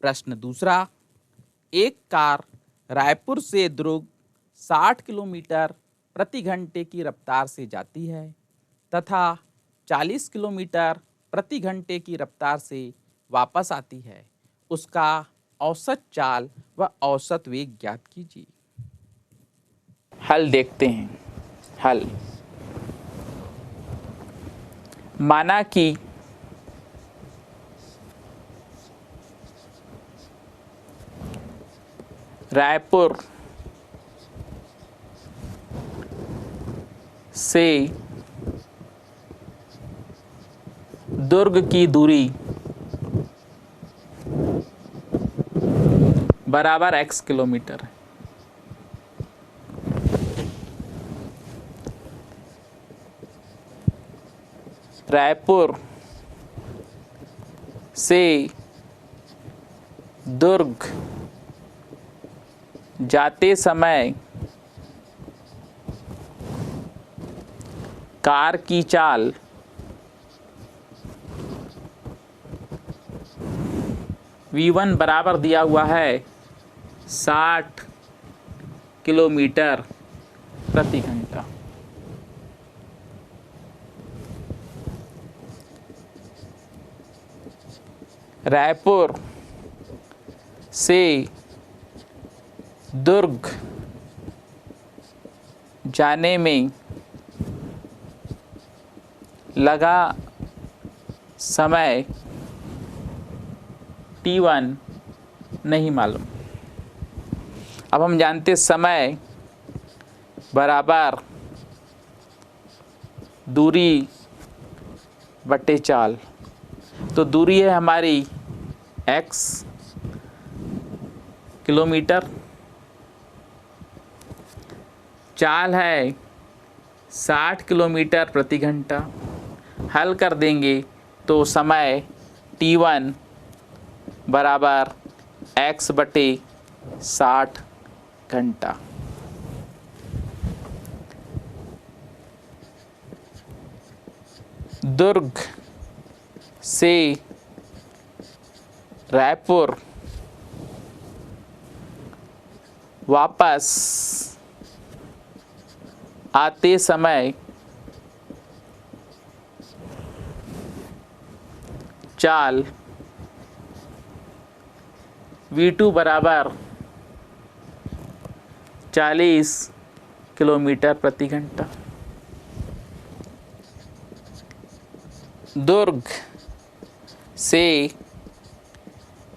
प्रश्न दूसरा, एक कार रायपुर से दुर्ग 60 किलोमीटर प्रति घंटे की रफ्तार से जाती है तथा 40 किलोमीटर प्रति घंटे की रफ्तार से वापस आती है। उसका औसत चाल व औसत वेग ज्ञात कीजिए। हल देखते हैं। हल, माना कि रायपुर से दुर्ग की दूरी बराबर x किलोमीटर है। रायपुर से दुर्ग जाते समय कार की चाल v1 बराबर दिया हुआ है 60 किलोमीटर प्रति घंटा। रायपुर से दुर्ग जाने में लगा समय t1 नहीं मालूम। अब हम जानते समय बराबर दूरी बटे चाल, तो दूरी है हमारी x किलोमीटर, चाल है 60 किलोमीटर प्रति घंटा। हल कर देंगे तो समय t1 बराबर x बटे 60 घंटा। दुर्ग से रायपुर वापस आते समय चाल v2 बराबर 40 किलोमीटर प्रति घंटा। दुर्ग से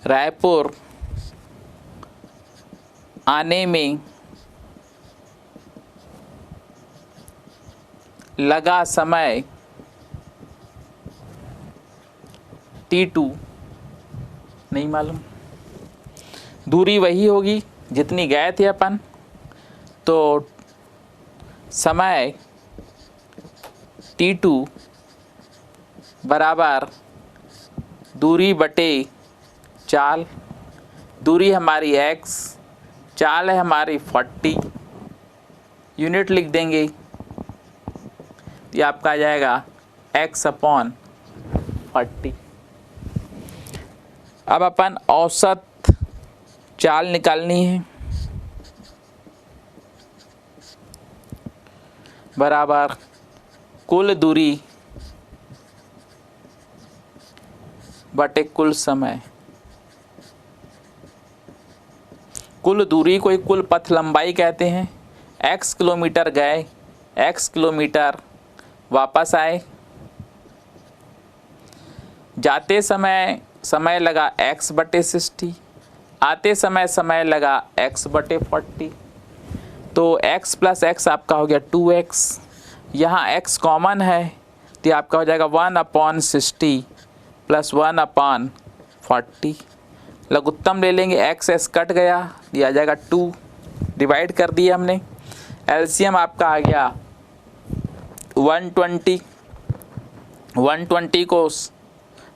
रायपुर आने में लगा समय t2 नहीं मालूम। दूरी वही होगी जितनी गए थे अपन, तो समय t2 बराबर दूरी बटे चाल। दूरी हमारी x, चाल है हमारी 40, यूनिट लिख देंगे, ये आपका आ जाएगा x/40। अब अपन औसत चाल निकालनी है, बराबर कुल दूरी बटे कुल समय। कुल दूरी को कुल पथ लंबाई कहते हैं। x किलोमीटर गए, x किलोमीटर वापस आए, जाते समय समय लगा x बटे 60, आते समय समय लगा x बटे 40, तो x प्लस x आपका हो गया 2x। यहाँ x कॉमन है तो आपका हो जाएगा 1/60 प्लस 1/40। लघुत्तम ले लेंगे, x कट गया, ये आ जाएगा 2, डिवाइड कर दिया हमने। एलसीएम आपका आ गया 120। 120 को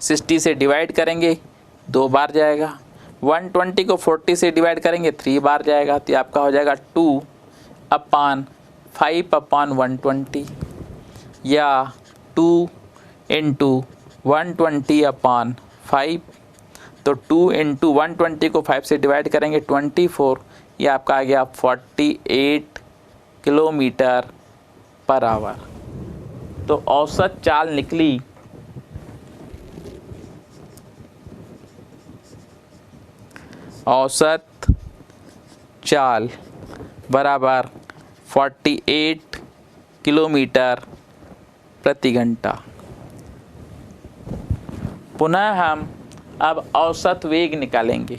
60 से डिवाइड करेंगे 2 बार जाएगा, 120 को 40 से डिवाइड करेंगे 3 बार जाएगा, तो आपका हो जाएगा 2/5/120 या 2 × 120/5। तो 2 इंटू 120 को 5 से डिवाइड करेंगे 24, ये आपका आ गया 48 किलोमीटर पर आवर। तो औसत चाल निकली औसत चाल बराबर 48 किलोमीटर प्रति घंटा। पुनः हम अब औसत वेग निकालेंगे।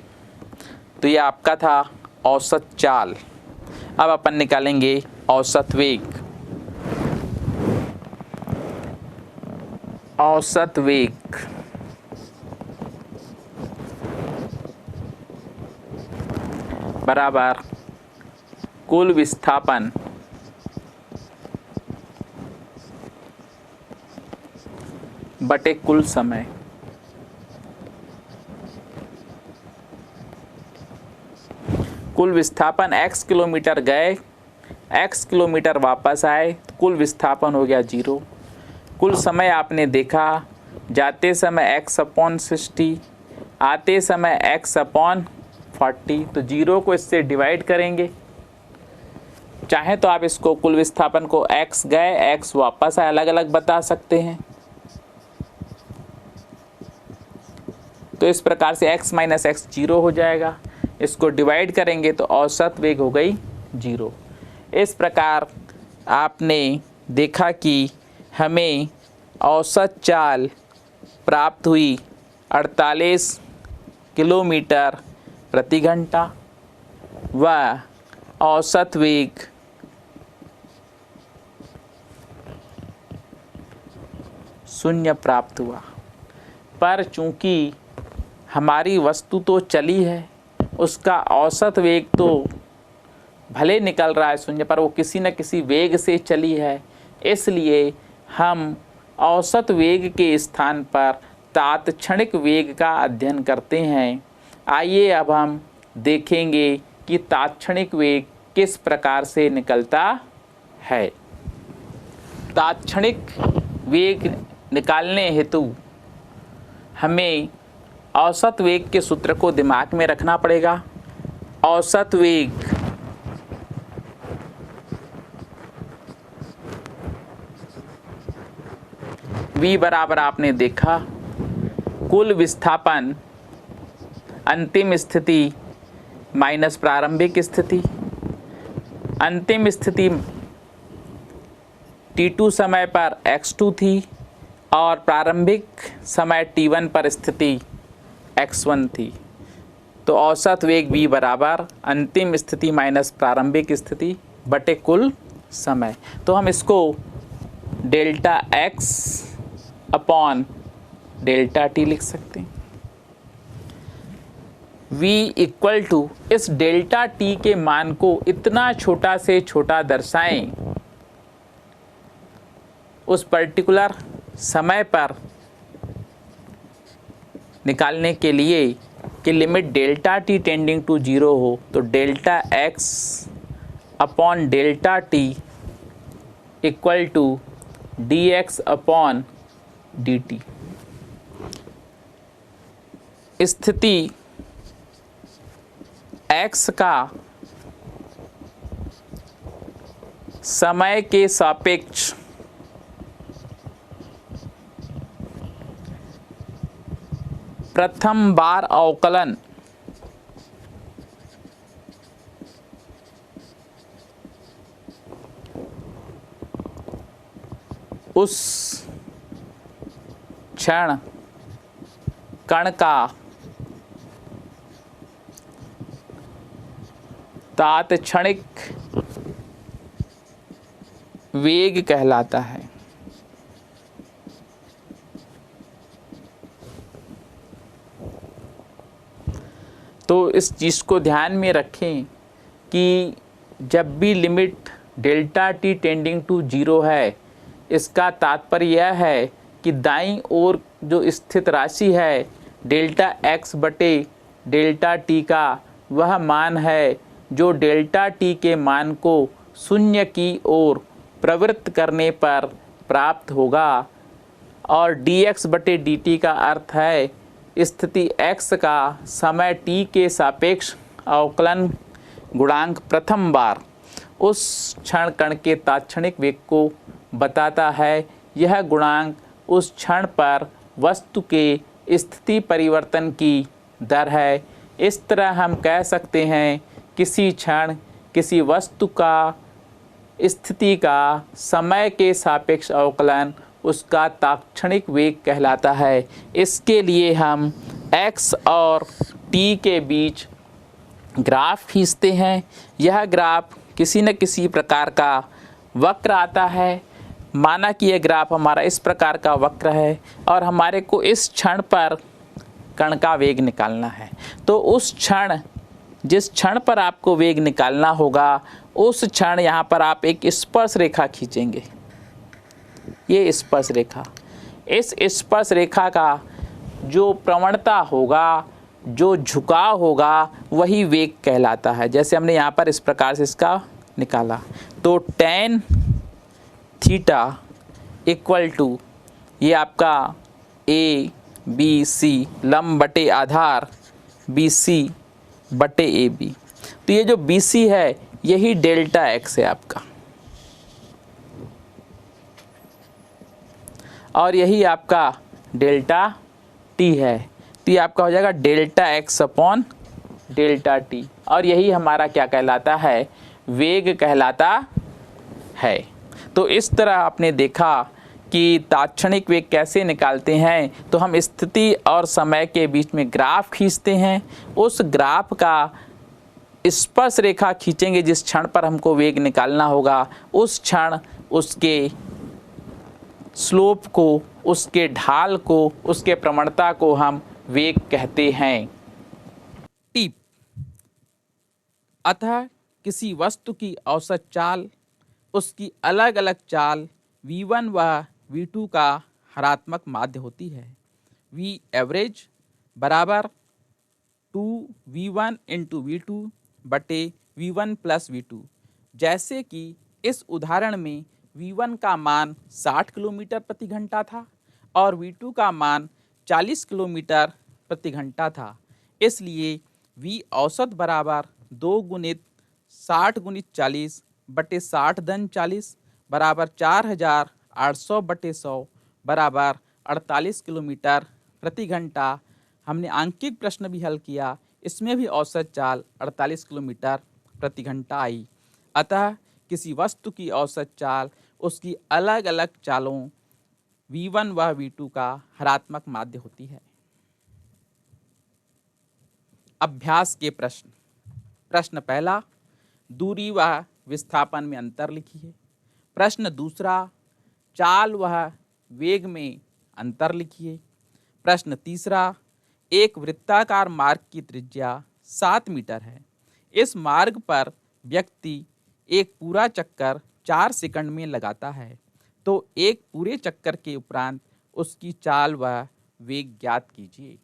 तो ये आपका था औसत चाल, अब अपन निकालेंगे औसत वेग। औसत वेग बराबर कुल विस्थापन बटे कुल समय। कुल विस्थापन x किलोमीटर गए, x किलोमीटर वापस आए, तो कुल विस्थापन हो गया 0। कुल समय आपने देखा, जाते समय x/60, आते समय x/40, तो 0 को इससे डिवाइड करेंगे। चाहे तो आप इसको कुल विस्थापन को x गए x वापस आए अलग अलग बता सकते हैं। तो इस प्रकार से x माइनस x 0 हो जाएगा। इसको डिवाइड करेंगे तो औसत वेग हो गई 0। इस प्रकार आपने देखा कि हमें औसत चाल प्राप्त हुई 48 किलोमीटर प्रति घंटा व औसत वेग 0 प्राप्त हुआ। पर चूंकि हमारी वस्तु तो चली है, उसका औसत वेग तो भले निकल रहा है 0, पर वो किसी न किसी वेग से चली है, इसलिए हम औसत वेग के स्थान पर तात्क्षणिक वेग का अध्ययन करते हैं। आइए अब हम देखेंगे कि तात्क्षणिक वेग किस प्रकार से निकलता है। तात्क्षणिक वेग निकालने हेतु हमें औसत वेग के सूत्र को दिमाग में रखना पड़ेगा। औसत वेग v बराबर आपने देखा कुल विस्थापन अंतिम स्थिति माइनस प्रारंभिक स्थिति। अंतिम स्थिति t2 समय पर x2 थी और प्रारंभिक समय t1 पर स्थिति x1 थी। तो औसत वेग v बराबर अंतिम स्थिति माइनस प्रारंभिक स्थिति बटे कुल समय। तो हम इसको delta x upon delta t लिख सकते हैं। v इक्वल टू इस डेल्टा t के मान को इतना छोटा से छोटा दर्शाएं उस पर्टिकुलर समय पर निकालने के लिए कि limit delta T tending to 0 हो। तो delta x upon delta t equal to dx upon dt। स्थिति x का समय के सापेक्ष प्रथम बार अवकलन उस क्षण कण का तात्क्षणिक वेग कहलाता है। तो इस चीज़ को ध्यान में रखें कि जब भी limit delta T tending to 0 है, इसका तात्पर्य यह है कि दाईं ओर जो स्थित राशि है डेल्टा x बटे डेल्टा t का वह मान है जो डेल्टा t के मान को 0 की ओर प्रवृत्त करने पर प्राप्त होगा। और dx बटे dt का अर्थ है स्थिति x का समय t के सापेक्ष अवकलन गुणांक प्रथम बार उस क्षण कण के तात्क्षणिक वेग को बताता है। यह गुणांक उस क्षण पर वस्तु के स्थिति परिवर्तन की दर है। इस तरह हम कह सकते हैं किसी क्षण किसी वस्तु का स्थिति का समय के सापेक्ष अवकलन उसका तात्क्षणिक वेग कहलाता है। इसके लिए हम x और t के बीच ग्राफ खींचते हैं। यह ग्राफ किसी न किसी प्रकार का वक्र आता है। माना कि यह ग्राफ हमारा इस प्रकार का वक्र है और हमारे को इस क्षण पर कण का वेग निकालना है। तो उस क्षण जिस क्षण पर आपको वेग निकालना होगा उस क्षण यहाँ पर आप एक स्पर्श रेखा खींचेंगे। ये स्पर्श रेखा, इस स्पर्श रेखा का जो प्रवणता होगा, जो झुकाव होगा, वही वेग कहलाता है। जैसे हमने यहाँ पर इस प्रकार से इसका निकाला तो tan थीटा इक्वल टू ये आपका ए बी सी लंब बटे आधार बी सी बटे ए बी। तो ये जो बी सी है यही डेल्टा एक्स है आपका, और यही आपका डेल्टा टी है। तो ये आपका हो जाएगा delta x upon delta T, और यही हमारा क्या कहलाता है, वेग कहलाता है। तो इस तरह आपने देखा कि तात्क्षणिक वेग कैसे निकालते हैं। तो हम स्थिति और समय के बीच में ग्राफ खींचते हैं। उस ग्राफ का स्पर्श रेखा खींचेंगे जिस क्षण पर हमको वेग निकालना होगा। उस क्षण उसके स्लोप को, उसके ढाल को, उसके प्रवणता को हम वेग कहते हैं। टिप: अतः किसी वस्तु की औसत चाल, उसकी अलग अलग चाल v1 व v2 का हरात्मक माध्य होती है। v एवरेज बराबर 2v1 इंटू v2 बटे v1 प्लस v2। जैसे कि इस उदाहरण में v1 का मान 60 किलोमीटर प्रति घंटा था और v2 का मान 40 किलोमीटर प्रति घंटा था। इसलिए v औसत बराबर 2 गुणित 60 गुणित 40 बटे 60 धन 40 बराबर 4800 बटे 100 बराबर 48 किलोमीटर प्रति घंटा। हमने आंकिक प्रश्न भी हल किया, इसमें भी औसत चाल 48 किलोमीटर प्रति घंटा आई। अतः किसी वस्तु की औसत चाल उसकी अलग अलग चालों v1 व v2 का हरात्मक माध्य होती है। अभ्यास के प्रश्न। प्रश्न पहला, दूरी व विस्थापन में अंतर लिखिए। प्रश्न दूसरा, चाल व वेग में अंतर लिखिए। प्रश्न तीसरा, एक वृत्ताकार मार्ग की त्रिज्या 7 मीटर है। इस मार्ग पर व्यक्ति एक पूरा चक्कर 4 सेकंड में लगाता है, तो एक पूरे चक्कर के उपरांत उसकी चाल व वेग ज्ञात कीजिए।